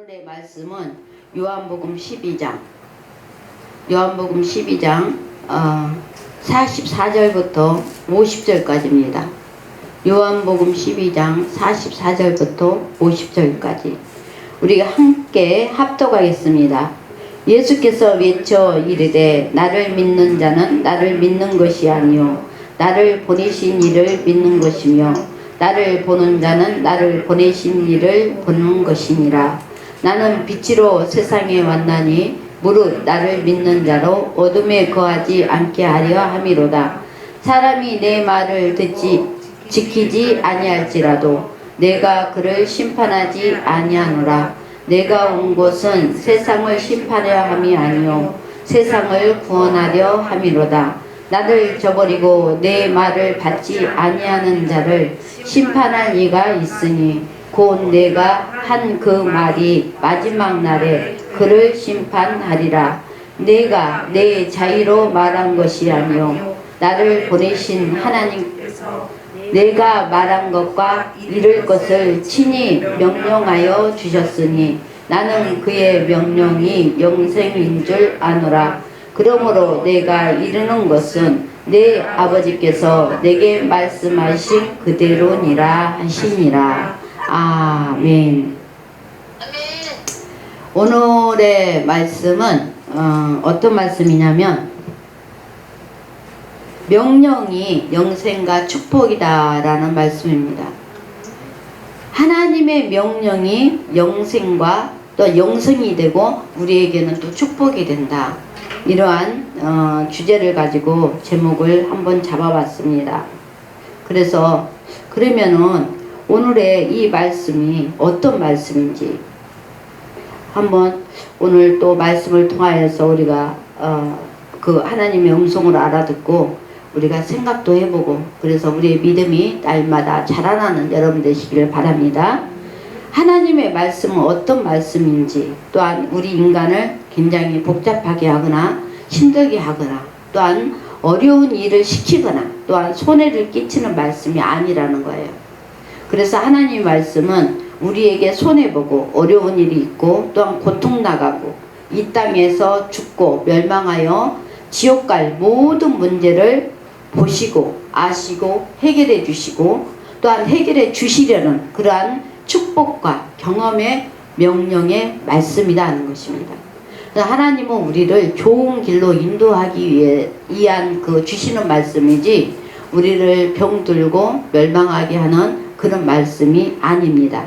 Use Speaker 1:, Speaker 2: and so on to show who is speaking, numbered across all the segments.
Speaker 1: 오늘의 말씀은 요한복음 12장 44절부터 50절까지입니다. 요한복음 12장 44절부터 50절까지 우리가 함께 합독하겠습니다. 예수께서 외쳐 이르되 나를 믿는 자는 나를 믿는 것이 아니요 나를 보내신 이를 믿는 것이며 나를 보는 자는 나를 보내신 이를 보는 것이니라. 나는 빛으로 세상에 왔나니 무릇 나를 믿는 자로 어둠에 거하지 않게 하려 함이로다. 사람이 내 말을 지키지 아니할지라도 내가 그를 심판하지 아니하노라. 내가 온 곳은 세상을 심판하려 함이 아니요 세상을 구원하려 함이로다. 나를 저버리고 내 말을 받지 아니하는 자를 심판할 이가 있으니 곧 내가 한 그 말이 마지막 날에 그를 심판하리라. 내가 내 자유로 말한 것이 아니요 나를 보내신 하나님께서 내가 말한 것과 이룰 것을 친히 명령하여 주셨으니 나는 그의 명령이 영생인 줄 아노라. 그러므로 내가 이르는 것은 내 아버지께서 내게 말씀하신 그대로니라 하시니라. 아멘. 오늘의 말씀은 어떤 말씀이냐면 명령이 영생과 축복이다 라는 말씀입니다. 하나님의 명령이 영생과 또 영생이 되고 우리에게는 또 축복이 된다. 이러한 주제를 가지고 제목을 한번 잡아봤습니다. 그러면은 오늘의 이 말씀이 어떤 말씀인지 한번 오늘 또 말씀을 통하여서 우리가 그 하나님의 음성을 알아듣고 우리가 생각도 해보고 그래서 우리의 믿음이 날마다 자라나는 여러분 되시기를 바랍니다. 하나님의 말씀은 어떤 말씀인지 또한 우리 인간을 굉장히 복잡하게 하거나 힘들게 하거나 또한 어려운 일을 시키거나 또한 손해를 끼치는 말씀이 아니라는 거예요. 그래서 하나님의 말씀은 우리에게 손해보고 어려운 일이 있고 또한 고통나가고 이 땅에서 죽고 멸망하여 지옥 갈 모든 문제를 보시고 아시고 해결해 주시고 또한 해결해 주시려는 그러한 축복과 경험의 명령의 말씀이다 하는 것입니다. 하나님은 우리를 좋은 길로 인도하기 위한 그 주시는 말씀이지 우리를 병들고 멸망하게 하는 그런 말씀이 아닙니다.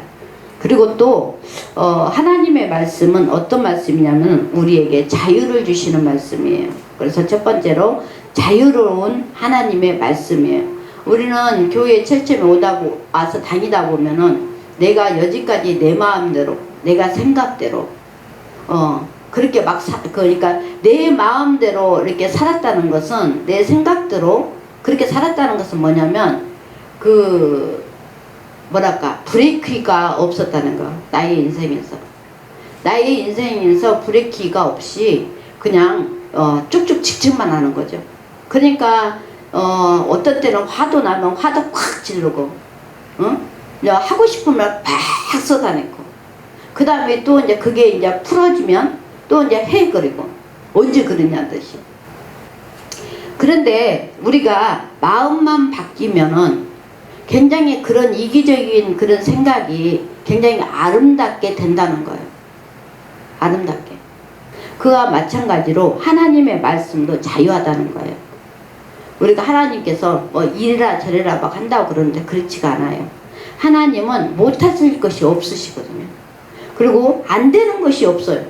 Speaker 1: 그리고 또 하나님의 말씀은 어떤 말씀이냐면 우리에게 자유를 주시는 말씀이에요. 그래서 첫 번째로 자유로운 하나님의 말씀이에요. 우리는 교회 철저히 와서 다니다 보면은 내가 여지까지 내 마음대로 내가 생각대로 그렇게 그러니까 내 마음대로 이렇게 살았다는 것은 내 생각대로 그렇게 살았다는 것은 뭐냐면 브레이크가 없었다는 거. 나의 인생에서 브레이크가 없이 그냥 쭉쭉 직진만 하는 거죠. 그러니까 어떤 때는 화도 나면 화도 확 지르고 하고 싶으면 팍 쏟아내고 그 다음에 또 이제 그게 이제 풀어지면 또 이제 헤그리고 언제 그러냐는 듯이. 그런데 우리가 마음만 바뀌면은 굉장히 그런 이기적인 그런 생각이 굉장히 아름답게 된다는 거예요. 아름답게. 그와 마찬가지로 하나님의 말씀도 자유하다는 거예요. 우리가 하나님께서 이래라 저래라 막 한다고 그러는데 그렇지가 않아요. 하나님은 못하실 것이 없으시거든요. 그리고 안 되는 것이 없어요.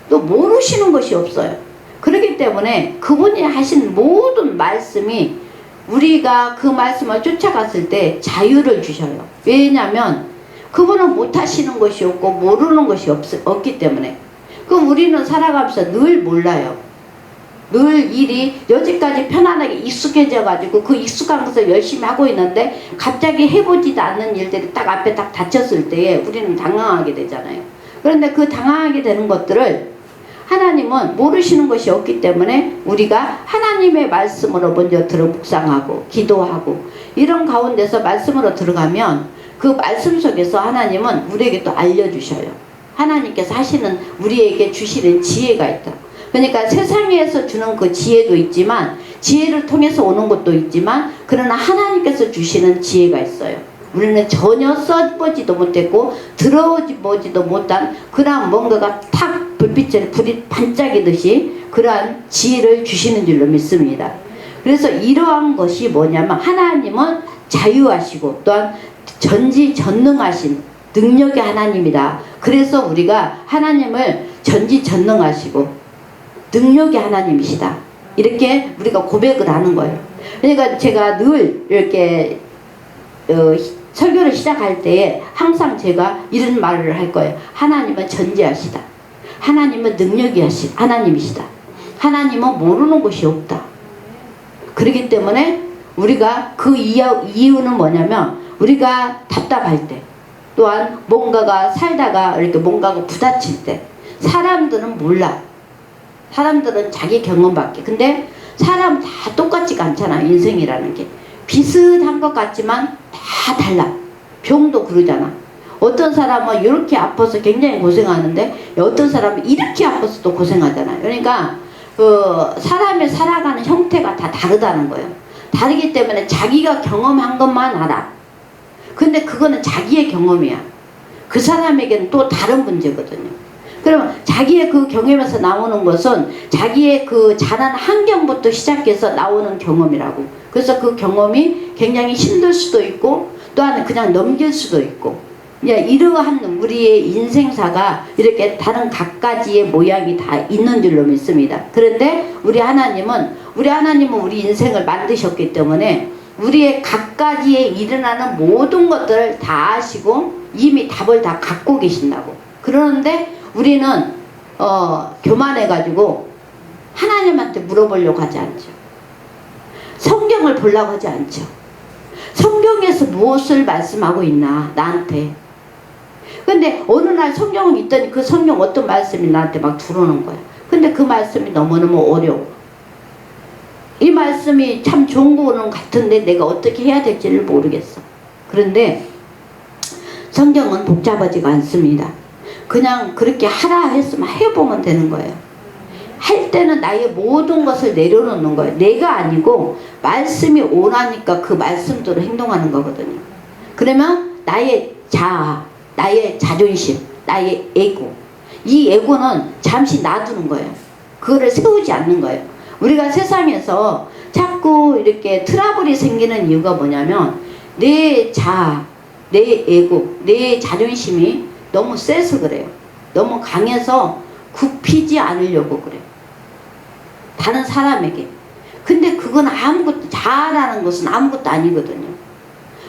Speaker 1: 또 모르시는 것이 없어요. 그렇기 때문에 그분이 하신 모든 말씀이 우리가 그 말씀을 쫓아갔을 때 자유를 주셔요. 왜냐하면 그분은 못하시는 것이 없고 모르는 것이 없기 때문에. 그럼 우리는 살아가면서 늘 몰라요. 늘 일이 여지까지 편안하게 익숙해져 가지고 그 익숙한 것을 열심히 하고 있는데 갑자기 해보지도 않는 일들이 딱 앞에 딱 닥쳤을 때에 우리는 당황하게 되잖아요. 그런데 그 당황하게 되는 것들을 하나님은 모르시는 것이 없기 때문에 우리가 하나님의 말씀으로 먼저 묵상하고 기도하고 이런 가운데서 말씀으로 들어가면 그 말씀 속에서 하나님은 우리에게 또 알려주셔요. 하나님께서 하시는 우리에게 주시는 지혜가 있다. 그러니까 세상에서 주는 그 지혜도 있지만 지혜를 통해서 오는 것도 있지만 그러나 하나님께서 주시는 지혜가 있어요. 우리는 전혀 써보지도 못했고 들어보지도 못한 그러한 뭔가가 탁 불빛처럼 불이 반짝이듯이 그러한 지혜를 주시는 줄로 믿습니다. 그래서 이러한 것이 뭐냐면 하나님은 자유하시고 또한 전지전능하신 능력의 하나님이다. 그래서 우리가 하나님을 전지전능하시고 능력의 하나님이시다. 이렇게 우리가 고백을 하는 거예요. 그러니까 제가 늘 이렇게 설교를 시작할 때 항상 제가 이런 말을 할 거예요. 하나님은 전지하시다. 하나님은 능력이 하신 하나님이시다. 하나님은 모르는 것이 없다. 그렇기 때문에 우리가 그 이유는 뭐냐면 우리가 답답할 때 또한 뭔가가 살다가 이렇게 뭔가가 부딪힐 때 사람들은 몰라. 사람들은 자기 경험밖에. 근데 사람 다 똑같지가 않잖아. 인생이라는 게 비슷한 것 같지만 다 달라. 병도 그러잖아. 어떤 사람은 이렇게 아파서 굉장히 고생하는데 어떤 사람은 이렇게 아파서 또 고생하잖아요. 그러니까 그 사람의 살아가는 형태가 다 다르다는 거예요. 다르기 때문에 자기가 경험한 것만 알아. 근데 그거는 자기의 경험이야. 그 사람에게는 또 다른 문제거든요. 그러면 자기의 그 경험에서 나오는 것은 자기의 그 자란 환경부터 시작해서 나오는 경험이라고. 그래서 그 경험이 굉장히 힘들 수도 있고 또한 그냥 넘길 수도 있고 이러한 우리의 인생사가 이렇게 다른 각가지의 모양이 다 있는 줄로 믿습니다. 그런데 우리 하나님은 우리 인생을 만드셨기 때문에 우리의 각가지에 일어나는 모든 것들을 다 아시고 이미 답을 다 갖고 계신다고. 그러는데 우리는 교만해가지고 하나님한테 물어보려고 하지 않죠. 성경을 보려고 하지 않죠. 성경에서 무엇을 말씀하고 있나 나한테. 근데 어느 날 성경을 읽더니 그 성경 어떤 말씀이 나한테 막 들어오는 거야. 근데 그 말씀이 너무너무 어려워. 이 말씀이 참 좋은 거는 같은데 내가 어떻게 해야 될지를 모르겠어. 그런데 성경은 복잡하지가 않습니다. 그냥 그렇게 하라 했으면 해보면 되는 거예요. 할 때는 나의 모든 것을 내려놓는 거예요. 내가 아니고 말씀이 오라니까 그 말씀대로 행동하는 거거든요. 그러면 나의 자아, 나의 자존심, 나의 에고, 이 에고는 잠시 놔두는 거예요. 그거를 세우지 않는 거예요. 우리가 세상에서 자꾸 이렇게 트러블이 생기는 이유가 뭐냐면 내 자아, 내 에고, 내 자존심이 너무 세서 그래요. 너무 강해서 굽히지 않으려고 그래요. 다른 사람에게. 근데 그건 아무것도, 자아라는 것은 아무것도 아니거든요.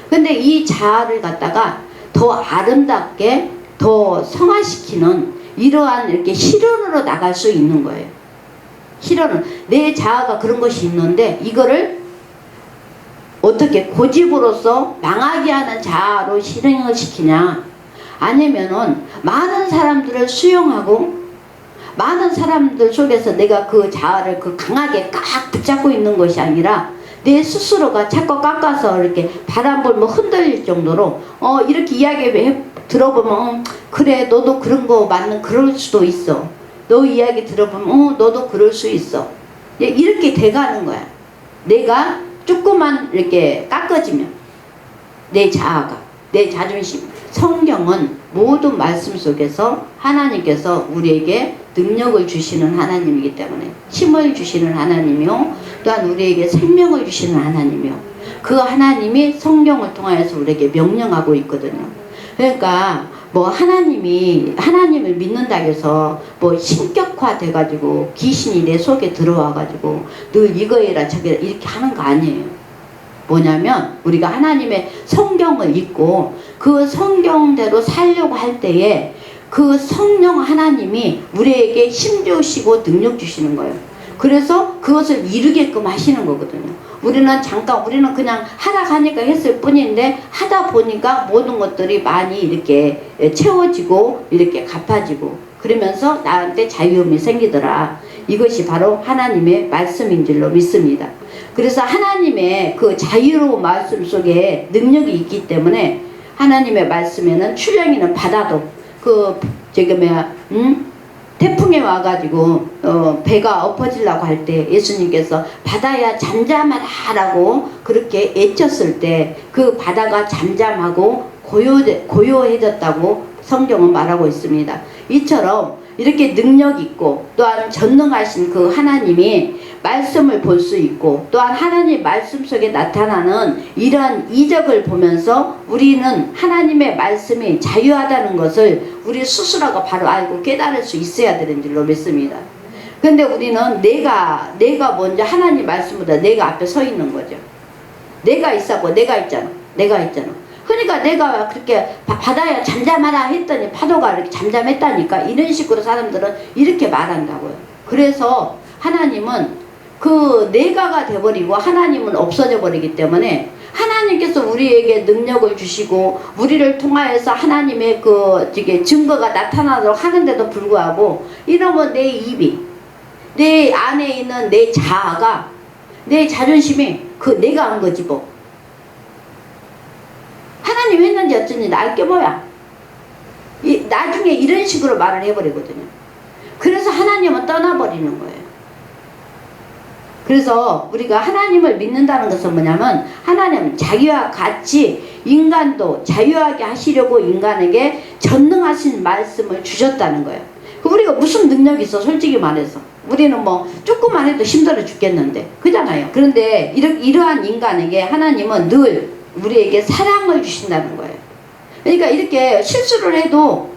Speaker 1: 근데 이 자아를 갖다가 더 아름답게 더 성화시키는 이러한 이렇게 실현으로 나갈 수 있는 거예요. 실현은 내 자아가 그런 것이 있는데 이거를 어떻게 고집으로서 망하게 하는 자아로 실행을 시키냐, 아니면은 많은 사람들을 수용하고 많은 사람들 속에서 내가 그 자아를 그 강하게 꽉 붙잡고 있는 것이 아니라 내 스스로가 자꾸 깎아서 이렇게 바람 불면 흔들릴 정도로 이렇게 이야기 들어보면 그래 너도 그런 거 맞는 그럴 수도 있어. 너 이야기 들어보면 너도 그럴 수 있어. 이렇게 돼가는 거야. 내가 조금만 이렇게 깎아지면 내 자아가, 내 자존심. 성경은 모든 말씀 속에서 하나님께서 우리에게 능력을 주시는 하나님이기 때문에 힘을 주시는 하나님이요 또한 우리에게 생명을 주시는 하나님이요 그 하나님이 성경을 통하여서 우리에게 명령하고 있거든요. 그러니까 뭐 하나님을 믿는다 해서 뭐 신격화 돼가지고 귀신이 내 속에 들어와가지고 늘 이거 해라 저거 해라 이렇게 하는 거 아니에요. 뭐냐면 우리가 하나님의 성경을 읽고 그 성경대로 살려고 할 때에 그 성령 하나님이 우리에게 힘 주시고 능력 주시는 거예요. 그래서 그것을 이루게끔 하시는 거거든요. 우리는 그냥 하다 가니까 했을 뿐인데 하다 보니까 모든 것들이 많이 이렇게 채워지고 이렇게 갚아지고 그러면서 나한테 자유함이 생기더라. 이것이 바로 하나님의 말씀인 줄로 믿습니다. 그래서 하나님의 그 자유로운 말씀 속에 능력이 있기 때문에 하나님의 말씀에는 출령이는 받아도 저기 뭐야 태풍에 와가지고 배가 엎어지려고 할 때 예수님께서 바다야 잠잠하라고 그렇게 애쳤을 때 그 바다가 잠잠하고 고요해졌다고 성경은 말하고 있습니다. 이처럼 이렇게 능력 있고 또한 전능하신 그 하나님이 말씀을 볼 수 있고 또한 하나님 말씀 속에 나타나는 이러한 이적을 보면서 우리는 하나님의 말씀이 자유하다는 것을 우리 스스로가 바로 알고 깨달을 수 있어야 되는 줄로 믿습니다. 근데 우리는 내가 먼저 하나님 말씀보다 내가 앞에 서 있는 거죠. 내가 있었고 내가 있잖아. 그러니까 내가 그렇게 바다야 잠잠하라 했더니 파도가 이렇게 잠잠했다니까. 이런 식으로 사람들은 이렇게 말한다고요. 그래서 하나님은 그 내가가 돼버리고 하나님은 없어져 버리기 때문에 하나님께서 우리에게 능력을 주시고 우리를 통하여서 하나님의 그 증거가 나타나도록 하는데도 불구하고 이러면 내 입이 내 안에 있는 내 자아가 내 자존심이 그 내가 한 거지 뭐. 하나님 했는지 어쩐지 알게 뭐야. 나중에 이런 식으로 말을 해버리거든요. 그래서 하나님은 떠나버리는 거예요. 그래서 우리가 하나님을 믿는다는 것은 뭐냐면 하나님은 자기와 같이 인간도 자유하게 하시려고 인간에게 전능하신 말씀을 주셨다는 거예요. 우리가 무슨 능력이 있어 솔직히 말해서. 우리는 뭐 조금만 해도 힘들어 죽겠는데 그잖아요. 그런데 이러한 인간에게 하나님은 늘 우리에게 사랑을 주신다는 거예요. 그러니까 이렇게 실수를 해도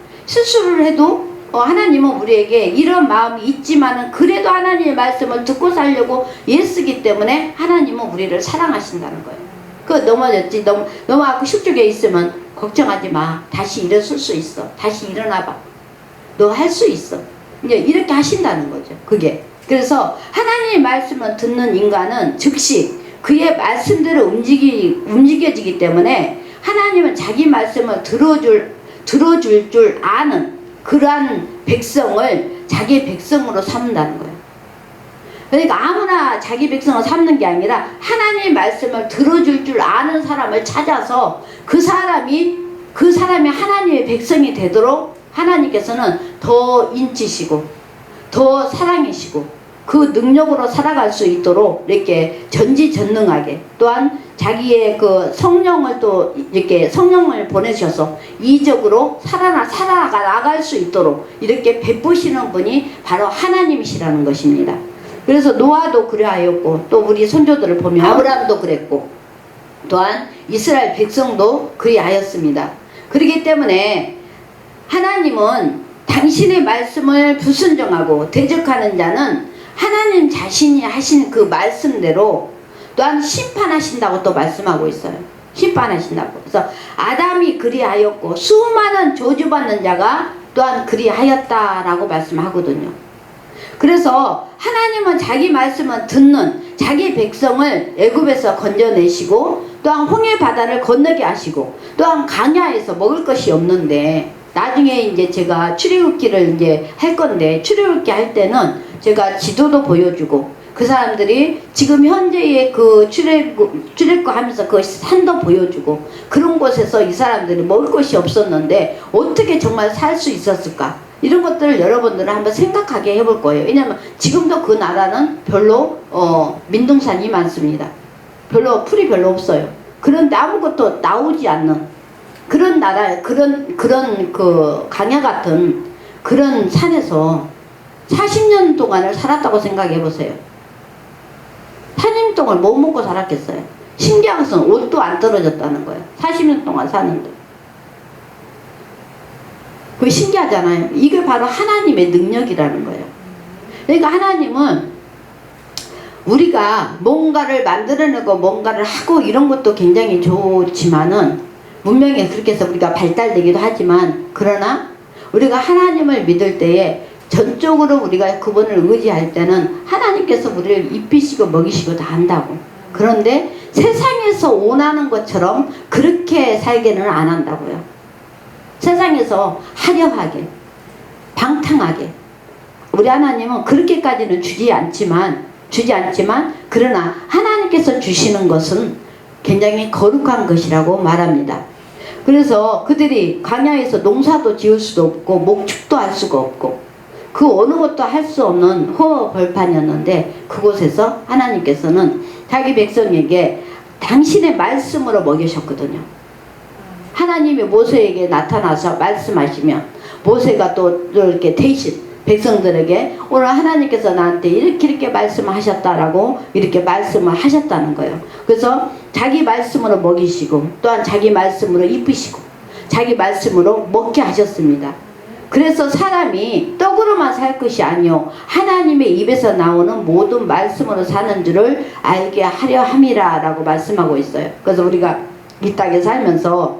Speaker 1: 하나님은 우리에게 이런 마음이 있지만은 그래도 하나님의 말씀을 듣고 살려고 애쓰기 때문에 하나님은 우리를 사랑하신다는 거예요. 그 넘어졌지 너무 숙적에 있으면 걱정하지 마. 다시 일어설 수 있어. 다시 일어나봐. 너 할 수 있어. 이제 이렇게 하신다는 거죠. 그게. 그래서 하나님의 말씀을 듣는 인간은 즉시 그의 말씀대로 움직여지기 때문에 하나님은 자기 말씀을 들어줄 줄 아는 그러한 백성을 자기 백성으로 삼는다는 거예요. 그러니까 아무나 자기 백성을 삼는 게 아니라 하나님의 말씀을 들어줄 줄 아는 사람을 찾아서 그 사람이 하나님의 백성이 되도록 하나님께서는 더 인치시고 더 사랑이시고 그 능력으로 살아갈 수 있도록 이렇게 전지전능하게 또한 자기의 그 성령을 또 이렇게 성령을 보내셔서 이적으로 살아가 나갈 수 있도록 이렇게 베푸시는 분이 바로 하나님이시라는 것입니다. 그래서 노아도 그래하였고 또 우리 선조들을 보면 아브라함도 그랬고 또한 이스라엘 백성도 그리하였습니다. 그렇기 때문에 하나님은 당신의 말씀을 불순종하고 대적하는 자는 하나님 자신이 하신 그 말씀대로 또한 심판하신다고 또 말씀하고 있어요. 심판하신다고. 그래서 아담이 그리하였고 수많은 저주받는 자가 또한 그리하였다라고 말씀하거든요. 그래서 하나님은 자기 말씀을 듣는 자기 백성을 애굽에서 건져내시고 또한 홍해 바다를 건너게 하시고 또한 광야에서 먹을 것이 없는데 나중에 이제 제가 출애굽기를 이제 할 건데 출애굽기 할 때는 제가 지도도 보여주고 그 사람들이 지금 현재의 그 출애굽 하면서 그 산도 보여주고 그런 곳에서 이 사람들이 먹을 것이 없었는데 어떻게 정말 살 수 있었을까 이런 것들을 여러분들은 한번 생각하게 해볼 거예요. 왜냐하면 지금도 그 나라는 별로 민둥산이 많습니다. 풀이 별로 없어요. 그런데 아무것도 나오지 않는 그런 나라, 그런 그 강야 같은 그런 산에서 40년 동안을 살았다고 생각해 보세요. 40년 동안 못 먹고 살았겠어요. 신기한 것은 옷도 안 떨어졌다는 거예요. 40년 동안 사는데. 그게 신기하잖아요. 이게 바로 하나님의 능력이라는 거예요. 그러니까 하나님은 우리가 뭔가를 만들어내고 뭔가를 하고 이런 것도 굉장히 좋지만은 문명에 그렇게 해서 우리가 발달되기도 하지만 그러나 우리가 하나님을 믿을 때에 전적으로 우리가 그분을 의지할 때는 하나님께서 우리를 입히시고 먹이시고 다 한다고. 그런데 세상에서 원하는 것처럼 그렇게 살기는 안 한다고요. 세상에서 화려하게 방탕하게 우리 하나님은 그렇게까지는 주지 않지만 그러나 하나님께서 주시는 것은 굉장히 거룩한 것이라고 말합니다. 그래서 그들이 광야에서 농사도 지을 수도 없고 목축도 할 수가 없고 그 어느 것도 할 수 없는 허허벌판이었는데 그곳에서 하나님께서는 자기 백성에게 당신의 말씀으로 먹이셨거든요. 하나님이 모세에게 나타나서 말씀하시면 모세가 또 이렇게 대신 백성들에게 오늘 하나님께서 나한테 이렇게 말씀하셨다라고 이렇게 말씀을 하셨다는 거예요. 그래서 자기 말씀으로 먹이시고 또한 자기 말씀으로 입히시고 자기 말씀으로 먹게 하셨습니다. 그래서 사람이 떡으로만 살 것이 아니요 하나님의 입에서 나오는 모든 말씀으로 사는 줄을 알게 하려 함이라 라고 말씀하고 있어요. 그래서 우리가 이 땅에 살면서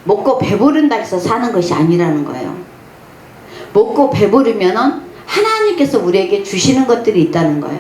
Speaker 1: 먹고 배부른다 해서 사는 것이 아니라는 거예요. 먹고 배부르면은 하나님께서 우리에게 주시는 것들이 있다는 거예요.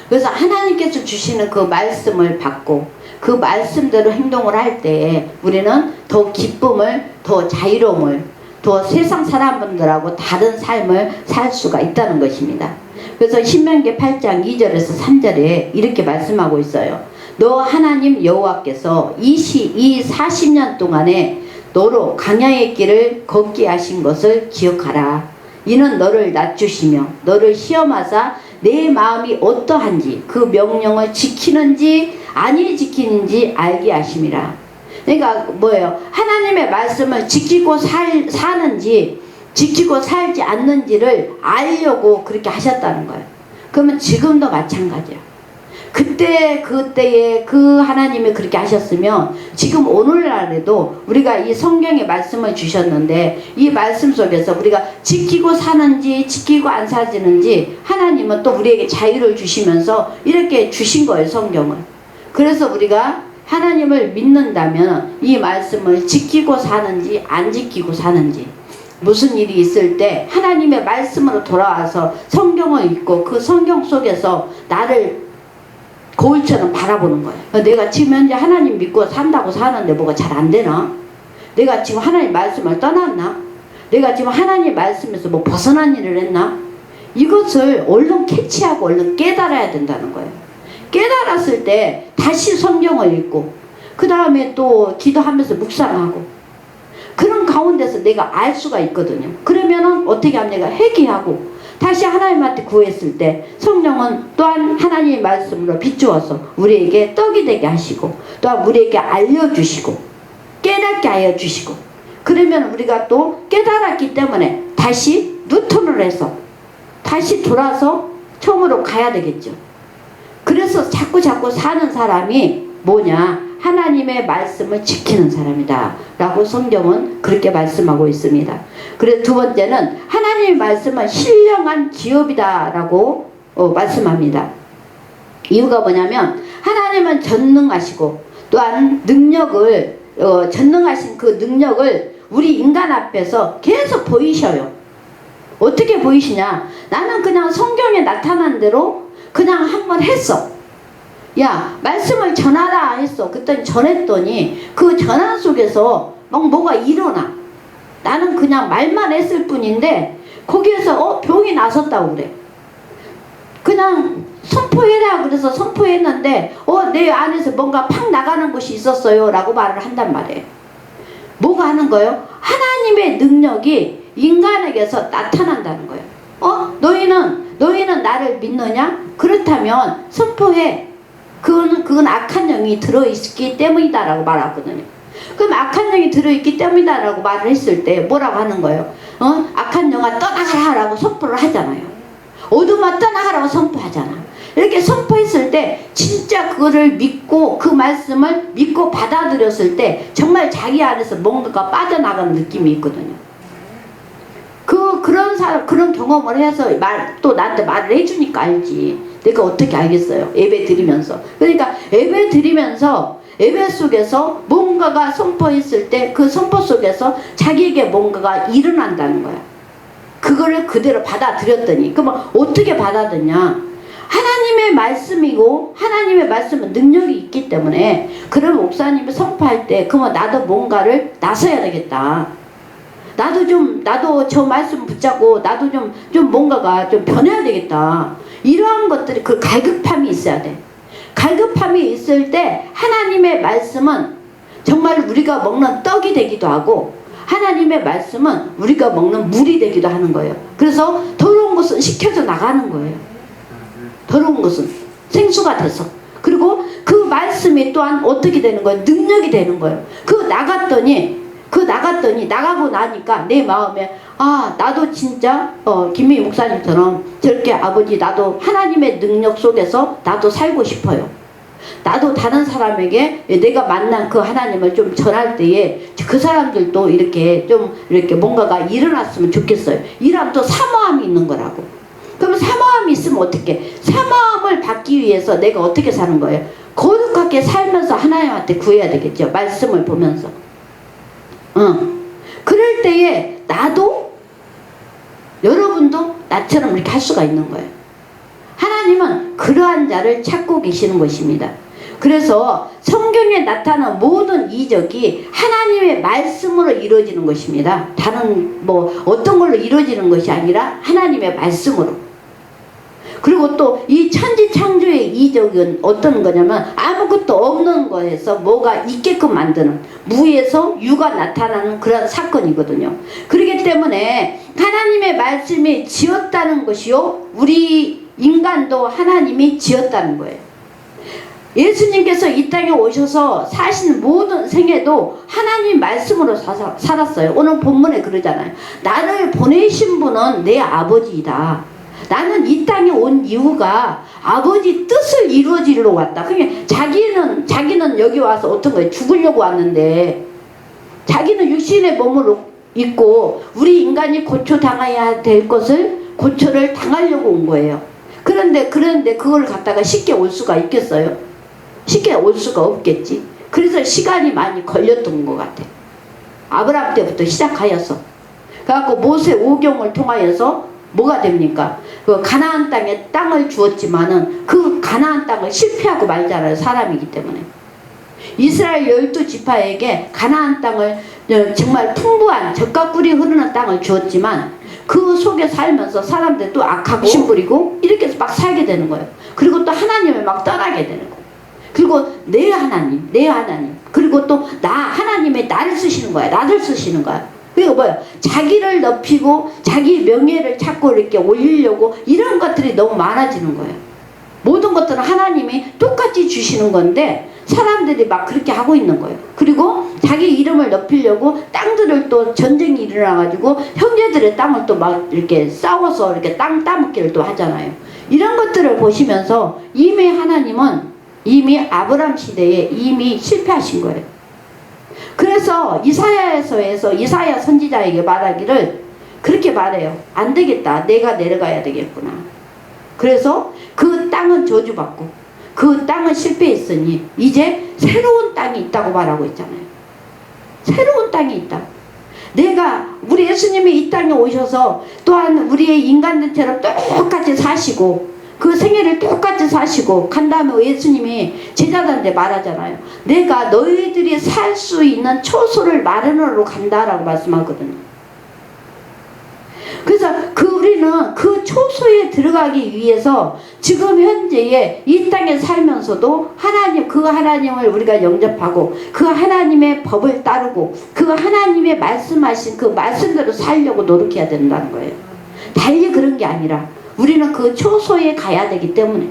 Speaker 1: 그래서 하나님께서 주시는 그 말씀을 받고 그 말씀대로 행동을 할 때에 우리는 더 기쁨을, 더 자유로움을, 더 세상 사람들하고 다른 삶을 살 수가 있다는 것입니다. 그래서 신명기 8장 2절에서 3절에 이렇게 말씀하고 있어요. 너 하나님 여호와께서 이 40년 동안에 너로 광야의 길을 걷게 하신 것을 기억하라. 이는 너를 낮추시며 너를 시험하사 내 마음이 어떠한지 그 명령을 지키는지 아니 지키는지 알게 하심이라. 그러니까 뭐예요? 하나님의 말씀을 지키고 사는지 지키고 살지 않는지를 알려고 그렇게 하셨다는 거예요. 그러면 지금도 마찬가지야. 그때에 그 하나님이 그렇게 하셨으면 지금 오늘날에도 우리가 이 성경의 말씀을 주셨는데 이 말씀 속에서 우리가 지키고 사는지 지키고 안 사지는지 하나님은 또 우리에게 자유를 주시면서 이렇게 주신 거예요, 성경을. 그래서 우리가 하나님을 믿는다면 이 말씀을 지키고 사는지 안 지키고 사는지 무슨 일이 있을 때 하나님의 말씀으로 돌아와서 성경을 읽고 그 성경 속에서 나를 거울처럼 바라보는 거예요. 내가 지금 현재 하나님 믿고 산다고 사는데 뭐가 잘 안 되나? 내가 지금 하나님 말씀을 떠났나? 내가 지금 하나님 말씀에서 뭐 벗어난 일을 했나? 이것을 얼른 캐치하고 얼른 깨달아야 된다는 거예요. 깨달았을 때 다시 성경을 읽고 그 다음에 또 기도하면서 묵상하고 그런 가운데서 내가 알 수가 있거든요. 그러면은 어떻게 하면 내가 회개하고 다시 하나님한테 구했을 때 성령은 또한 하나님의 말씀으로 비추어서 우리에게 떡이 되게 하시고 또한 우리에게 알려주시고 깨닫게 하여 주시고 그러면 우리가 또 깨달았기 때문에 다시 루턴을 해서 다시 돌아서 처음으로 가야 되겠죠. 그래서 자꾸 사는 사람이 뭐냐? 하나님의 말씀을 지키는 사람이다 라고 성경은 그렇게 말씀하고 있습니다. 그래서 두 번째는 하나님의 말씀은 신령한 기업이다 라고 말씀합니다. 이유가 뭐냐면 하나님은 전능하시고 또한 능력을 전능하신 그 능력을 우리 인간 앞에서 계속 보이셔요. 어떻게 보이시냐? 나는 그냥 성경에 나타난 대로 그냥 한번 했어. 야, 말씀을 전하라 했어. 그때 전했더니 그 전한 속에서 막 뭐가 일어나. 나는 그냥 말만 했을 뿐인데 거기에서 병이 나섰다고 그래. 그냥 선포해라 그래서 선포했는데 내 안에서 뭔가 팍 나가는 것이 있었어요 라고 말을 한단 말이에요. 뭐가 하는 거예요? 하나님의 능력이 인간에게서 나타난다는 거예요. 너희는 나를 믿느냐? 그렇다면 선포해. 그건 악한 영이 들어있기 때문이다 라고 말하거든요. 그럼 악한 영이 들어있기 때문이다 라고 말을 했을 때 뭐라고 하는 거예요? 악한 영아 떠나가라 라고 선포를 하잖아요. 어둠아 떠나가라고 선포하잖아. 이렇게 선포했을 때 진짜 그거를 믿고 그 말씀을 믿고 받아들였을 때 정말 자기 안에서 뭔가가 빠져나가는 느낌이 있거든요. 그런 경험을 해서 또 나한테 말을 해주니까 알지. 내가 어떻게 알겠어요? 예배 드리면서. 그러니까 예배 드리면서 예배 속에서 뭔가가 선포했을 때 그 선포 속에서 자기에게 뭔가가 일어난다는 거야. 그거를 그대로 받아들였더니 그러면 어떻게 받아들였냐? 하나님의 말씀이고 하나님의 말씀은 능력이 있기 때문에 그럼 목사님이 선포할 때 그러면 나도 뭔가를 나서야 되겠다. 나도 저 말씀 붙잡고 나도 좀 뭔가가 좀 변해야 되겠다. 이러한 것들이 그 갈급함이 있어야 돼. 갈급함이 있을 때 하나님의 말씀은 정말 우리가 먹는 떡이 되기도 하고 하나님의 말씀은 우리가 먹는 물이 되기도 하는 거예요. 그래서 더러운 것은 식혀져 나가는 거예요. 더러운 것은 생수가 돼서. 그리고 그 말씀이 또한 어떻게 되는 거예요? 능력이 되는 거예요. 나가고 나니까 내 마음에 나도 진짜 김미희 목사님처럼 저렇게 아버지 나도 하나님의 능력 속에서 나도 살고 싶어요. 나도 다른 사람에게 내가 만난 그 하나님을 좀 전할 때에 그 사람들도 이렇게 좀 이렇게 뭔가가 일어났으면 좋겠어요. 이런 또 사모함이 있는 거라고. 그럼 사모함이 있으면 어떻게? 사모함을 받기 위해서 내가 어떻게 사는 거예요? 거룩하게 살면서 하나님한테 구해야 되겠죠. 말씀을 보면서. 그럴 때에 나도 여러분도 나처럼 이렇게 할 수가 있는 거예요. 하나님은 그러한 자를 찾고 계시는 것입니다. 그래서 성경에 나타난 모든 이적이 하나님의 말씀으로 이루어지는 것입니다. 다른 어떤 걸로 이루어지는 것이 아니라 하나님의 말씀으로. 그리고 또 이 천지창조의 이적은 어떤 거냐면 아무것도 없는 거에서 뭐가 있게끔 만드는, 무에서 유가 나타나는 그런 사건이거든요. 그렇기 때문에 하나님의 말씀이 지었다는 것이요, 우리 인간도 하나님이 지었다는 거예요. 예수님께서 이 땅에 오셔서 사신 모든 생애도 하나님 말씀으로 살았어요. 오늘 본문에 그러잖아요. 나를 보내신 분은 내 아버지이다. 나는 이 땅에 온 이유가 아버지 뜻을 이루어지러 왔다. 그러니까 자기는 여기 와서 어떤 거예요? 죽으려고 왔는데 자기는 육신의 몸으로 있고 우리 인간이 고초당해야 될 것을 고초를 당하려고 온 거예요. 그런데 그걸 갖다가 쉽게 올 수가 있겠어요? 쉽게 올 수가 없겠지. 그래서 시간이 많이 걸렸던 것 같아. 아브라함 때부터 시작하여서. 그래갖고 모세 오경을 통하여서 뭐가 됩니까? 그 가나안 땅을 주었지만은 그 가나안 땅을 실패하고 말잖아요. 사람이기 때문에. 이스라엘 12지파에게 가나안 땅을 정말 풍부한 젖과 꿀이 흐르는 땅을 주었지만 그 속에 살면서 사람들 또 악하고 부리고 이렇게 해서 막 살게 되는 거예요. 그리고 또 하나님을 막 떠나게 되는 거예요. 그리고 내 하나님 그리고 또 하나님의 나를 쓰시는 거야. 나를 쓰시는 거야. 그리고 뭐야? 자기를 높이고 자기 명예를 찾고 이렇게 올리려고 이런 것들이 너무 많아지는 거예요. 모든 것들은 하나님이 똑같이 주시는 건데 사람들이 막 그렇게 하고 있는 거예요. 그리고 자기 이름을 높이려고 땅들을 또 전쟁이 일어나가지고 형제들의 땅을 또 막 이렇게 싸워서 이렇게 땅 따먹기를 또 하잖아요. 이런 것들을 보시면서 이미 하나님은 이미 아브라함 시대에 이미 실패하신 거예요. 그래서 이사야서에서 이사야 선지자에게 말하기를 그렇게 말해요. 안 되겠다. 내가 내려가야 되겠구나. 그래서 그 땅은 저주받고 그 땅은 실패했으니 이제 새로운 땅이 있다고 말하고 있잖아요. 새로운 땅이 있다. 우리 예수님이 이 땅에 오셔서 또한 우리의 인간들처럼 똑같이 사시고 그 생애를 똑같이 사시고 간 다음에 예수님이 제자들한테 말하잖아요. 내가 너희들이 살 수 있는 초소를 마련하러 간다라고 말씀하거든요. 그래서 우리는 그 초소에 들어가기 위해서 지금 현재의 이 땅에 살면서도 그 하나님을 우리가 영접하고 그 하나님의 법을 따르고 그 하나님의 말씀하신 그 말씀대로 살려고 노력해야 된다는 거예요. 달리 그런 게 아니라 우리는 그 초소에 가야 되기 때문에.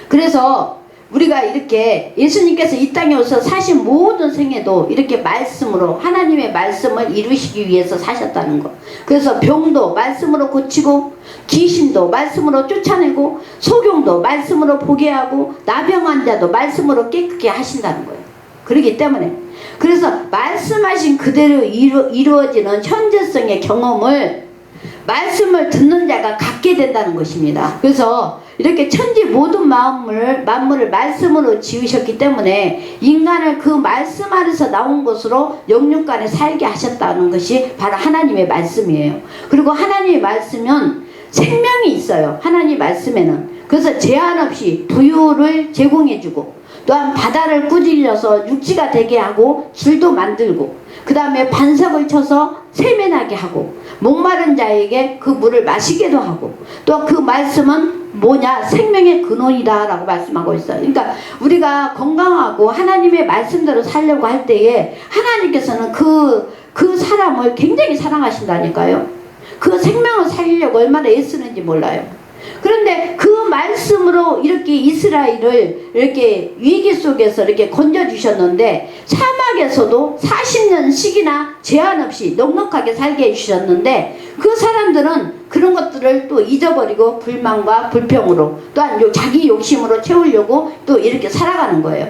Speaker 1: 그래서 우리가 이렇게 예수님께서 이 땅에 오셔서 사신 모든 생애도 이렇게 말씀으로 하나님의 말씀을 이루시기 위해서 사셨다는 것. 그래서 병도 말씀으로 고치고 귀신도 말씀으로 쫓아내고 소경도 말씀으로 보게 하고 나병 환자도 말씀으로 깨끗게 하신다는 거예요. 그렇기 때문에 그래서 말씀하신 그대로 이루어지는 현재성의 경험을 말씀을 듣는 자가 갖게 된다는 것입니다. 그래서 이렇게 천지 모든 만물을 말씀으로 지으셨기 때문에 인간을 그 말씀 안에서 나온 것으로 영육간에 살게 하셨다는 것이 바로 하나님의 말씀이에요. 그리고 하나님의 말씀은 생명이 있어요. 하나님 말씀에는. 그래서 제한 없이 부유를 제공해주고 또한 바다를 꾸짖어서 육지가 되게 하고 줄도 만들고 그 다음에 반석을 쳐서 세면하게 하고 목마른 자에게 그 물을 마시게도 하고 또 그 말씀은 뭐냐? 생명의 근원이다 라고 말씀하고 있어요. 그러니까 우리가 건강하고 하나님의 말씀대로 살려고 할 때에 하나님께서는 그 사람을 굉장히 사랑하신다니까요. 그 생명을 살리려고 얼마나 애쓰는지 몰라요. 그런데 그 말씀으로 이렇게 이스라엘을 이렇게 위기 속에서 이렇게 건져주셨는데, 사막에서도 40년씩이나 제한 없이 넉넉하게 살게 해주셨는데, 그 사람들은 그런 것들을 또 잊어버리고 불만과 불평으로 또한 자기 욕심으로 채우려고 또 이렇게 살아가는 거예요.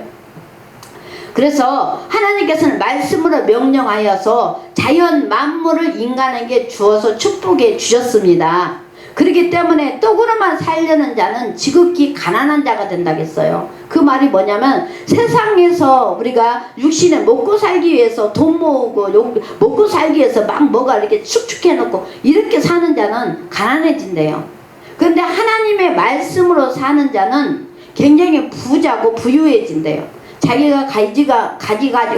Speaker 1: 그래서 하나님께서는 말씀으로 명령하여서 자연 만물을 인간에게 주어서 축복해 주셨습니다. 그렇기 때문에 떡으로만 살려는 자는 지극히 가난한 자가 된다겠어요. 그 말이 뭐냐면, 세상에서 우리가 육신에 먹고 살기 위해서 돈 모으고 먹고 살기 위해서 막 뭐가 이렇게 축축해 놓고 이렇게 사는 자는 가난해진대요. 그런데 하나님의 말씀으로 사는 자는 굉장히 부자고 부유해진대요. 자기가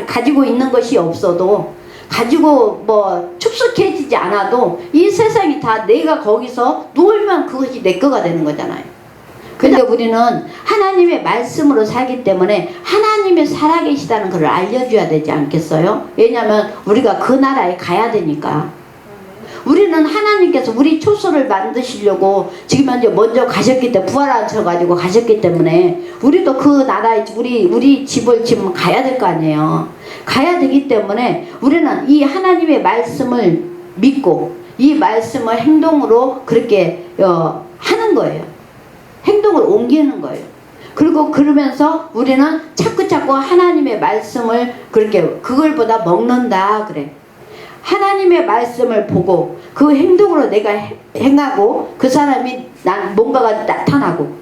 Speaker 1: 가지고 있는 것이 없어도, 가지고 뭐 축축해지지 않아도 이 세상이 다 내가 거기서 놀면 그것이 내 거가 되는 거잖아요. 근데 우리는 하나님의 말씀으로 살기 때문에 하나님이 살아계시다는 걸 알려줘야 되지 않겠어요? 왜냐하면 우리가 그 나라에 가야 되니까. 우리는 하나님께서 우리 초소를 만드시려고 지금 현재 먼저 가셨기 때문에, 부활하셔가지고 가셨기 때문에 우리도 그 나라에 우리 집을 지금 가야 될 거 아니에요. 가야 되기 때문에 우리는 이 하나님의 말씀을 믿고 이 말씀을 행동으로 그렇게 하는 거예요. 행동을 옮기는 거예요. 그리고 그러면서 우리는 자꾸자꾸 하나님의 말씀을 그렇게 그걸보다 먹는다 그래. 하나님의 말씀을 보고 그 행동으로 내가 행하고 그 사람이 뭔가가 나타나고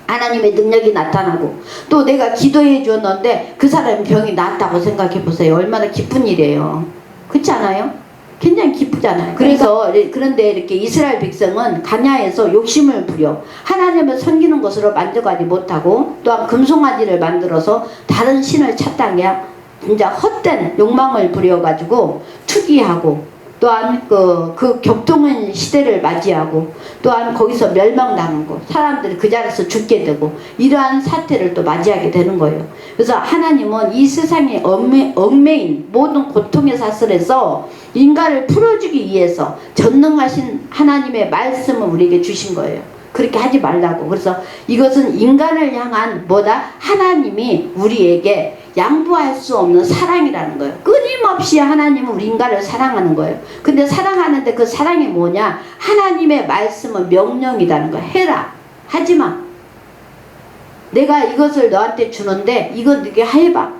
Speaker 1: 하나님의 능력이 나타나고 또 내가 기도해 주었는데 그 사람의 병이 낫다고 생각해 보세요. 얼마나 기쁜 일이에요. 그렇지 않아요? 굉장히 기쁘잖아요. 그런데 이렇게 이스라엘 백성은 가냐에서 욕심을 부려 하나님을 섬기는 것으로 만족하지 못하고, 또한 금송아지를 만들어서 다른 신을 찾다가 진짜 헛된 욕망을 부려가지고 투기하고, 또한 그 격동한 시대를 맞이하고, 또한 거기서 멸망당하고 사람들이 그 자리에서 죽게 되고, 이러한 사태를 또 맞이하게 되는 거예요. 그래서 하나님은 이 세상에 얽매인 모든 고통의 사슬에서 인간을 풀어주기 위해서 전능하신 하나님의 말씀을 우리에게 주신 거예요. 그렇게 하지 말라고. 그래서 이것은 인간을 향한 뭐다? 하나님이 우리에게 양보할 수 없는 사랑이라는 거예요. 끊임없이 하나님은 우리 인간을 사랑하는 거예요. 근데 사랑하는데 그 사랑이 뭐냐? 하나님의 말씀은 명령이라는 거예요. 해라. 하지마. 내가 이것을 너한테 주는데 이건 네가 해봐.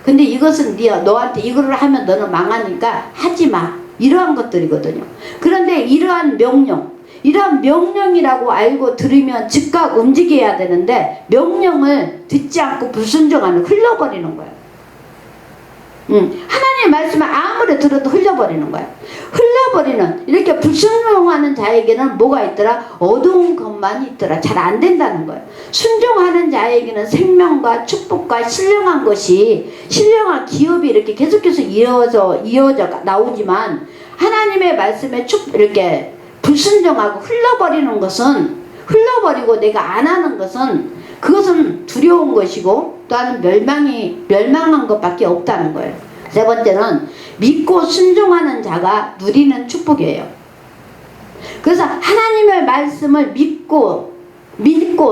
Speaker 1: 근데 이것은 너한테 이거를 하면 너는 망하니까 하지마. 이러한 것들이거든요. 그런데 이러한 명령이라고 알고 들으면 즉각 움직여야 되는데, 명령을 듣지 않고 불순종하면 흘러버리는 거예요. 하나님의 말씀을 아무리 들어도 흘려버리는 거예요. 흘려버리는, 이렇게 불순종하는 자에게는 뭐가 있더라? 어두운 것만 있더라. 잘 안 된다는 거예요. 순종하는 자에게는 생명과 축복과 신령한 기업이 이렇게 계속해서 이어져 나오지만, 하나님의 말씀에 이렇게 불순종하고 흘러버리고 내가 안 하는 것은, 그것은 두려운 것이고 또한 멸망한 것밖에 없다는 거예요. 세 번째는 믿고 순종하는 자가 누리는 축복이에요. 그래서 하나님의 말씀을 믿고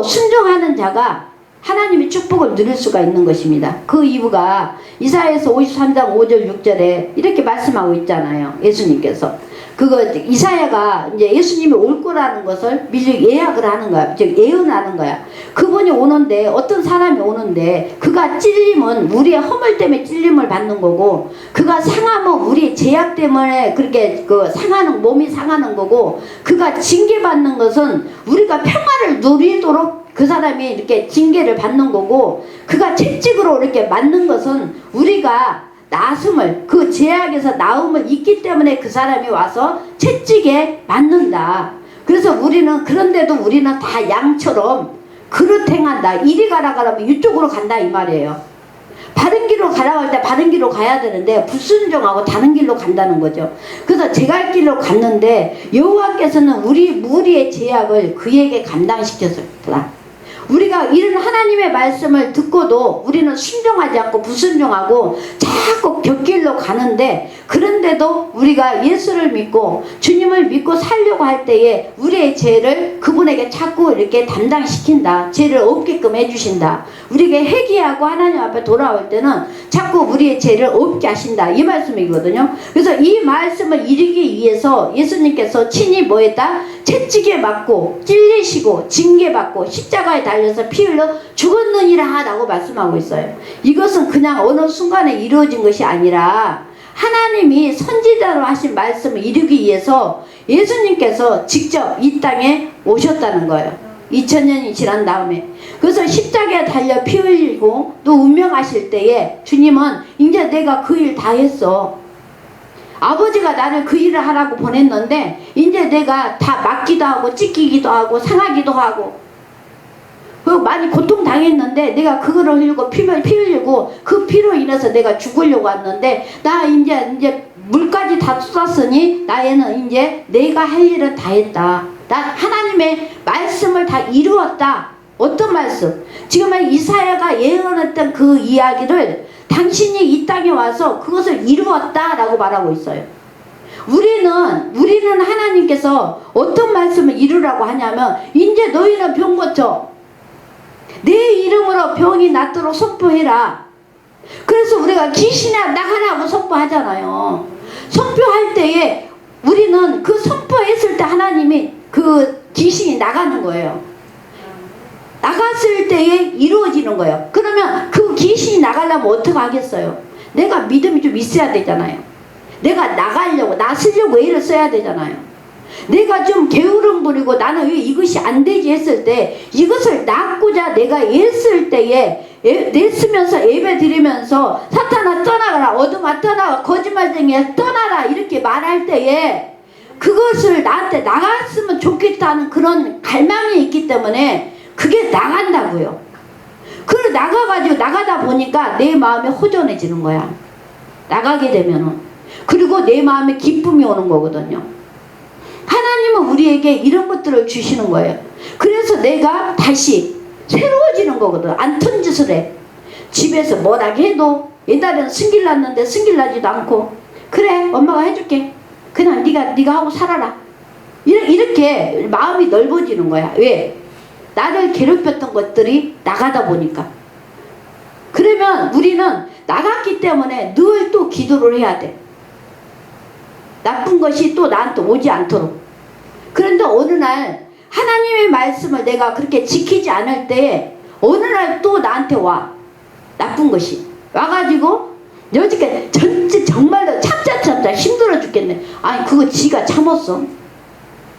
Speaker 1: 순종하는 자가 하나님의 축복을 누릴 수가 있는 것입니다. 그 이유가 이사야서 53장 5절 6절에 이렇게 말씀하고 있잖아요. 예수님께서 이사야가 이제 예수님이 올 거라는 것을 미리 예약을 하는 거야. 즉 예언하는 거야. 그분이 오는데, 어떤 사람이 오는데 그가 찔림은 우리의 허물 때문에 찔림을 받는 거고, 그가 상하면 우리의 죄악 때문에 그렇게 몸이 상하는 거고, 그가 징계받는 것은 우리가 평화를 누리도록 그 사람이 이렇게 징계를 받는 거고, 그가 채찍으로 이렇게 맞는 것은 우리가 그 죄악에서 나음을 잊기 때문에 그 사람이 와서 채찍에 맞는다. 그래서 그런데도 우리는 다 양처럼 그릇 행한다. 이리 가라 그러면 이쪽으로 간다 이 말이에요. 바른 길로 가라고 할 때 바른 길로 가야 되는데 불순종하고 다른 길로 간다는 거죠. 그래서 제 갈 길로 갔는데 여호와께서는 우리 무리의 죄악을 그에게 감당시켰었다. 우리가 이런 하나님의 말씀을 듣고도 우리는 순종하지 않고 불순종하고 자꾸 곁길로 가는데, 그런데도 우리가 예수를 믿고 주님을 믿고 살려고 할 때에 우리의 죄를 그분에게 자꾸 이렇게 담당시킨다. 죄를 없게끔 해주신다. 우리에게 회개하고 하나님 앞에 돌아올 때는 자꾸 우리의 죄를 없게 하신다. 이 말씀이거든요. 그래서 이 말씀을 이루기 위해서 예수님께서 친히 뭐 했다? 채찍에 맞고 찔리시고 징계받고 십자가에 달려서 피 흘려 죽었느니라 라고 말씀하고 있어요. 이것은 그냥 어느 순간에 이루어진 것이 아니라 하나님이 선지자로 하신 말씀을 이루기 위해서 예수님께서 직접 이 땅에 오셨다는 거예요. 2000년이 지난 다음에. 그래서 십자가에 달려 피 흘리고 또 운명하실 때에 주님은 이제 내가 그 일 다 했어. 아버지가 나를 그 일을 하라고 보냈는데 이제 내가 다 맞기도 하고 찢기기도 하고 상하기도 하고 많이 고통당했는데 내가 그거를 흘리고 피 흘리고 그 피로 인해서 내가 죽으려고 왔는데 나 이제 물까지 다 쏟았으니 나에는 이제 내가 할 일은 다 했다. 나 하나님의 말씀을 다 이루었다. 어떤 말씀? 지금 이사야가 예언했던 그 이야기를 당신이 이 땅에 와서 그것을 이루었다 라고 말하고 있어요. 우리는 하나님께서 어떤 말씀을 이루라고 하냐면 이제 너희는 병 고쳐 내 이름으로 병이 낫도록 선포해라. 그래서 우리가 귀신이 나가라고 선포하잖아요. 선포할 때에 우리는 그 선포했을 때 하나님이 그 귀신이 나가는 거예요. 나갔을 때에 이루어지는 거예요. 그러면 그 귀신이 나가려면 어떻게 하겠어요? 내가 믿음이 좀 있어야 되잖아요. 내가 나가려고 나서려고 애를 써야 되잖아요. 내가 좀 게으름 부리고 나는 왜 이것이 안 되지 했을 때 이것을 낳고자 내가 애쓸 때에 내쓰면서 예배 드리면서 사탄아 떠나가라, 어둠아 떠나가, 거짓말쟁이야 떠나라 이렇게 말할 때에 그것을 나한테 나갔으면 좋겠다는 그런 갈망이 있기 때문에 그게 나간다고요. 그걸 나가가지고 나가다 보니까 내 마음이 호전해지는 거야. 나가게 되면은. 그리고 내 마음에 기쁨이 오는 거거든요. 하나님은 우리에게 이런 것들을 주시는 거예요. 그래서 내가 다시 새로워지는 거거든. 안 튼 짓을 해. 집에서 뭐라게 해도 옛날에는 승질 났는데 승질 나지도 않고 그래 엄마가 해줄게. 그냥 네가 하고 살아라. 이렇게 마음이 넓어지는 거야. 왜? 나를 괴롭혔던 것들이 나가다 보니까. 그러면 우리는 나갔기 때문에 늘 또 기도를 해야 돼. 나쁜 것이 또 나한테 오지 않도록. 그런데 어느 날 하나님의 말씀을 내가 그렇게 지키지 않을 때 어느 날 또 나한테 와. 나쁜 것이 와가지고 여지까지 전체 정말로 참자 힘들어 죽겠네. 아니 그거 지가 참았어.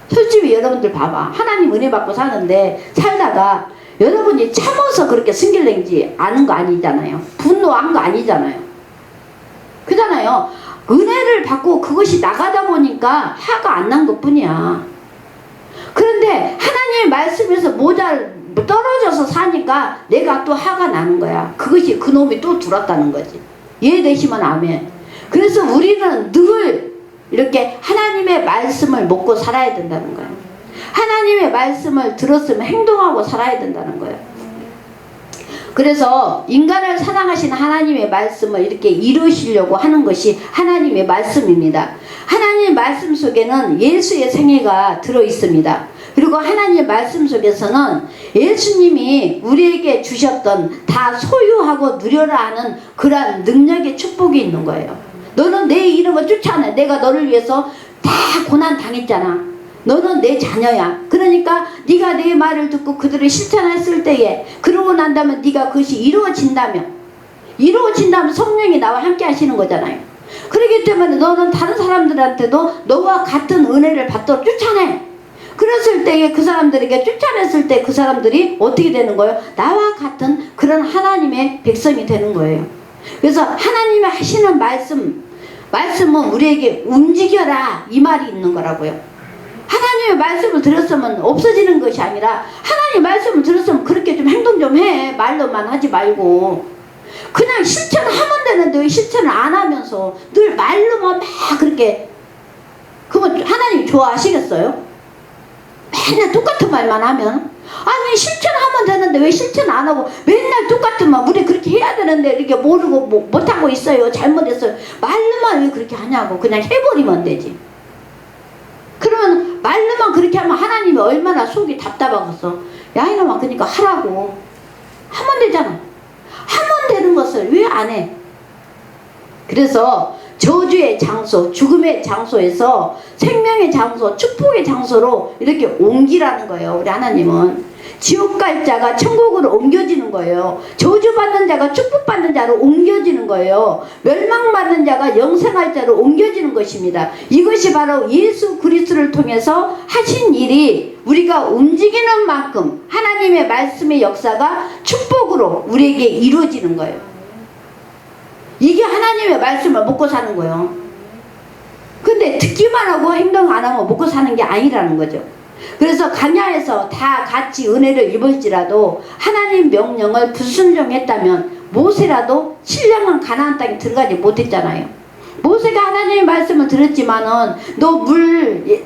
Speaker 1: 솔직히 여러분들 봐봐. 하나님 은혜 받고 사는데 살다가 여러분이 참아서 그렇게 승질낸지 아는 거 아니잖아요. 분노한 거 아니잖아요. 그잖아요. 은혜를 받고 그것이 나가다 보니까 화가 안 난 것 뿐이야. 그런데 하나님의 말씀에서 떨어져서 사니까 내가 또 화가 나는 거야. 그것이 그놈이 또 들었다는 거지. 이해되시면 아멘. 그래서 우리는 늘 이렇게 하나님의 말씀을 먹고 살아야 된다는 거예요. 하나님의 말씀을 들었으면 행동하고 살아야 된다는 거예요. 그래서 인간을 사랑하신 하나님의 말씀을 이렇게 이루시려고 하는 것이 하나님의 말씀입니다. 하나님의 말씀 속에는 예수의 생애가 들어있습니다. 그리고 하나님의 말씀 속에서는 예수님이 우리에게 주셨던 다 소유하고 누려라 하는 그러한 능력의 축복이 있는 거예요. 너는 내 이름을 쫓아내. 내가 너를 위해서 다 고난 당했잖아. 너는 내 자녀야. 그러니까 네가 내 말을 듣고 그들을 실천했을 때에 그러고 난다면 네가 그것이 이루어진다면 성령이 나와 함께 하시는 거잖아요. 그렇기 때문에 너는 다른 사람들한테도 너와 같은 은혜를 받도록 쫓아내. 그랬을 때에 그 사람들에게 쫓아냈을 때 그 사람들이 어떻게 되는 거예요? 나와 같은 그런 하나님의 백성이 되는 거예요. 그래서 하나님이 하시는 말씀은 우리에게 움직여라 이 말이 있는 거라고요. 하나님의 말씀을 들었으면 없어지는 것이 아니라 하나님의 말씀을 들었으면 그렇게 좀 행동 좀 해. 말로만 하지 말고. 그냥 실천하면 되는데 왜 실천을 안 하면서 늘 말로만 막 그렇게, 그러면 하나님 좋아하시겠어요? 맨날 똑같은 말만 하면? 아니 실천하면 되는데 왜 실천 안 하고 맨날 똑같은 말, 우리 그렇게 해야 되는데 이렇게 모르고 못하고 있어요, 잘못했어요, 말로만 왜 그렇게 하냐고. 그냥 해버리면 되지. 그러면 말로만 그렇게 하면 하나님이 얼마나 속이 답답하겠어. 야 이놈아, 그러니까 하라고 하면 되잖아. 하면 되는 것을 왜 안 해? 그래서 저주의 장소, 죽음의 장소에서 생명의 장소, 축복의 장소로 이렇게 옮기라는 거예요. 우리 하나님은 지옥 갈 자가 천국으로 옮겨지는 거예요. 저주받는 자가 축복받는 자로 옮겨지는 거예요. 멸망받는 자가 영생할 자로 옮겨지는 것입니다. 이것이 바로 예수 그리스도를 통해서 하신 일이 우리가 움직이는 만큼 하나님의 말씀의 역사가 축복으로 우리에게 이루어지는 거예요. 이게 하나님의 말씀을 먹고 사는 거예요. 근데 듣기만 하고 행동 안 하면 먹고 사는 게 아니라는 거죠. 그래서 광야에서 다 같이 은혜를 입을지라도 하나님 명령을 불순종했다면 모세라도 신령한 가나안 땅에 들어가지 못했잖아요. 모세가 하나님의 말씀을 들었지만은 너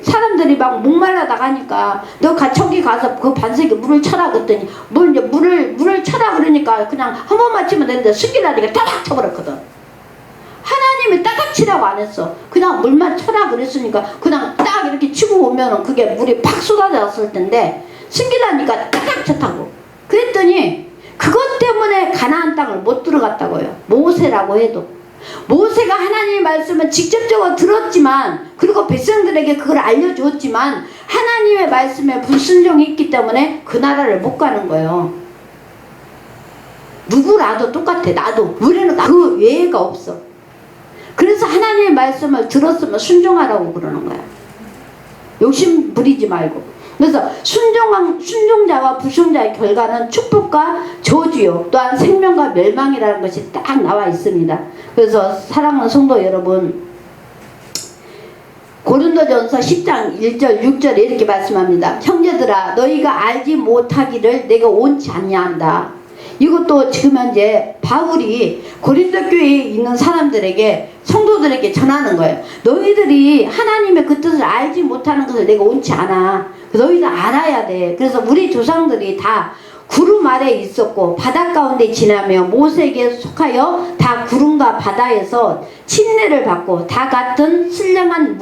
Speaker 1: 사람들이 막 목말라 나가니까 너 저기 가서 그 반석에 물을 쳐라 그랬더니 물을 쳐라 그러니까 그냥 한 번만 치면 되는데 숨기다니까 따닥 쳐버렸거든. 하나님이 따닥 치라고 안 했어. 그냥 물만 쳐라 그랬으니까 그냥 딱 이렇게 치고 오면은 그게 물이 팍 쏟아졌을 텐데 숨기다니까 따닥 쳤다고. 그랬더니 그것 때문에 가나안 땅을 못 들어갔다고요. 모세라고 해도. 모세가 하나님의 말씀을 직접적으로 들었지만, 그리고 백성들에게 그걸 알려주었지만 하나님의 말씀에 불순종했기 때문에 그 나라를 못 가는 거예요. 누구라도 똑같아. 나도. 우리는 그 예외가 없어. 그래서 하나님의 말씀을 들었으면 순종하라고 그러는 거야. 욕심 부리지 말고. 그래서 순종자와 불순종자의 결과는 축복과 저주요, 또한 생명과 멸망이라는 것이 딱 나와 있습니다. 그래서 사랑하는 성도 여러분, 고린도전서 10장 1절 6절에 이렇게 말씀합니다. 형제들아, 너희가 알지 못하기를 내가 원치 아니한다. 이것도 지금 현재 바울이 고린도 교회에 있는 사람들에게, 성도들에게 전하는 거예요. 너희들이 하나님의 그 뜻을 알지 못하는 것을 내가 원치 않아. 너희는 알아야 돼. 그래서 우리 조상들이 다 구름 아래에 있었고 바다 가운데 지나며 모세에게 속하여 다 구름과 바다에서 침례를 받고 다 같은 신령한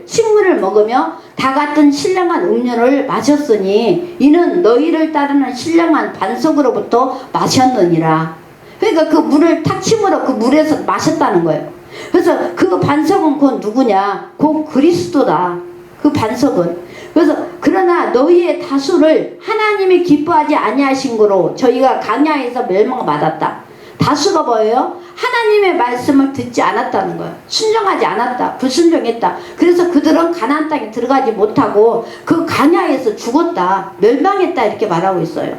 Speaker 1: 식물을 먹으며 다 같은 신령한 음료를 마셨으니 이는 너희를 따르는 신령한 반석으로부터 마셨느니라. 그러니까 그 물을 탁 침으로 그 물에서 마셨다는 거예요. 그래서 그 반석은 곧 누구냐? 곧 그리스도다. 그 반석은. 그래서 그러나 너희의 다수를 하나님이 기뻐하지 아니하신 거로 저희가 광야에서 멸망받았다. 다수가 뭐예요? 하나님의 말씀을 듣지 않았다는 거예요. 순종하지 않았다. 불순종했다. 그래서 그들은 가나안 땅에 들어가지 못하고 그 광야에서 죽었다. 멸망했다. 이렇게 말하고 있어요.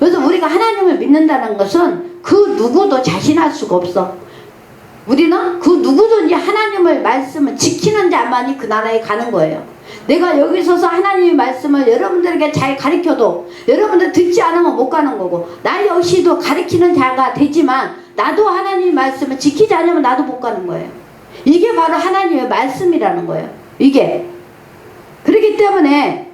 Speaker 1: 그래서 우리가 하나님을 믿는다는 것은 그 누구도 자신할 수가 없어. 우리는 그 누구든지 하나님의 말씀을 지키는 자만이 그 나라에 가는 거예요. 내가 여기 서서 하나님의 말씀을 여러분들에게 잘 가르쳐도 여러분들 듣지 않으면 못 가는 거고, 나 역시도 가르치는 자가 되지만 나도 하나님의 말씀을 지키지 않으면 나도 못 가는 거예요. 이게 바로 하나님의 말씀이라는 거예요. 이게. 그렇기 때문에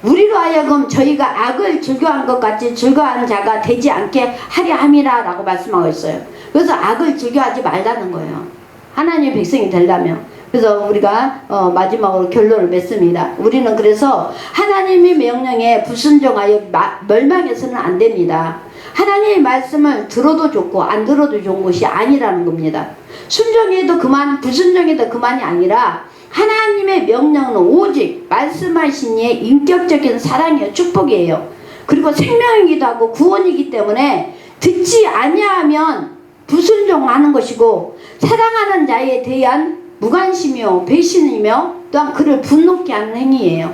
Speaker 1: 우리로 하여금 저희가 악을 즐겨한 것 같이 즐거워하는 자가 되지 않게 하려 함이라 라고 말씀하고 있어요. 그래서 악을 즐겨하지 말라는 거예요. 하나님의 백성이 되려면. 그래서 우리가 마지막으로 결론을 맺습니다. 우리는 그래서 하나님의 명령에 불순종하여 멸망해서는 안 됩니다. 하나님의 말씀을 들어도 좋고 안 들어도 좋은 것이 아니라는 겁니다. 순종해도 그만, 불순종해도 그만이 아니라 하나님의 명령은 오직 말씀하신 이의 인격적인 사랑이요, 축복이에요. 그리고 생명이기도 하고 구원이기 때문에 듣지 아니하면 불순종하는 것이고, 사랑하는 자에 대한 무관심이요 배신이며 또한 그를 분노케 하는 행위예요.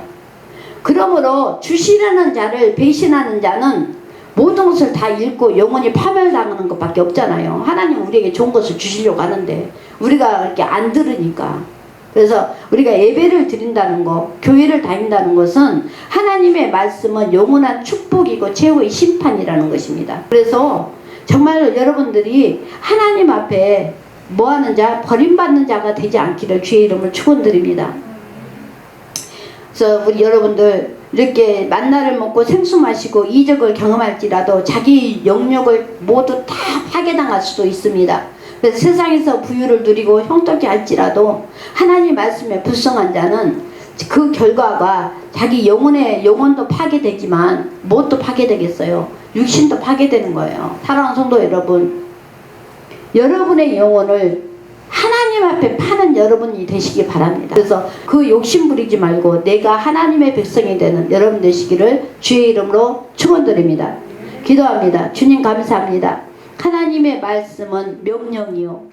Speaker 1: 그러므로 주시려는 자를 배신하는 자는 모든 것을 다 잃고 영원히 파멸당하는 것밖에 없잖아요. 하나님 우리에게 좋은 것을 주시려고 하는데 우리가 이렇게 안 들으니까. 그래서 우리가 예배를 드린다는 것, 교회를 다닌다는 것은 하나님의 말씀은 영원한 축복이고 최후의 심판이라는 것입니다. 그래서 정말로 여러분들이 하나님 앞에 뭐하는 자, 버림받는 자가 되지 않기를 주의 이름을 축원드립니다. 그래서 우리 여러분들 이렇게 만나를 먹고 생수 마시고 이적을 경험할지라도 자기 영역을 모두 다 파괴당할 수도 있습니다. 그래서 세상에서 부유를 누리고 형통케 할지라도 하나님 말씀에 불성한 자는 그 결과가 자기 영혼도 파괴되지만 무엇도 파괴되겠어요? 육신도 파괴되는 거예요. 사랑하는 성도 여러분, 여러분의 영혼을 하나님 앞에 파는 여러분이 되시기 바랍니다. 그래서 그 욕심 부리지 말고 내가 하나님의 백성이 되는 여러분 되시기를 주의 이름으로 축원드립니다. 기도합니다. 주님 감사합니다. 하나님의 말씀은 명령이요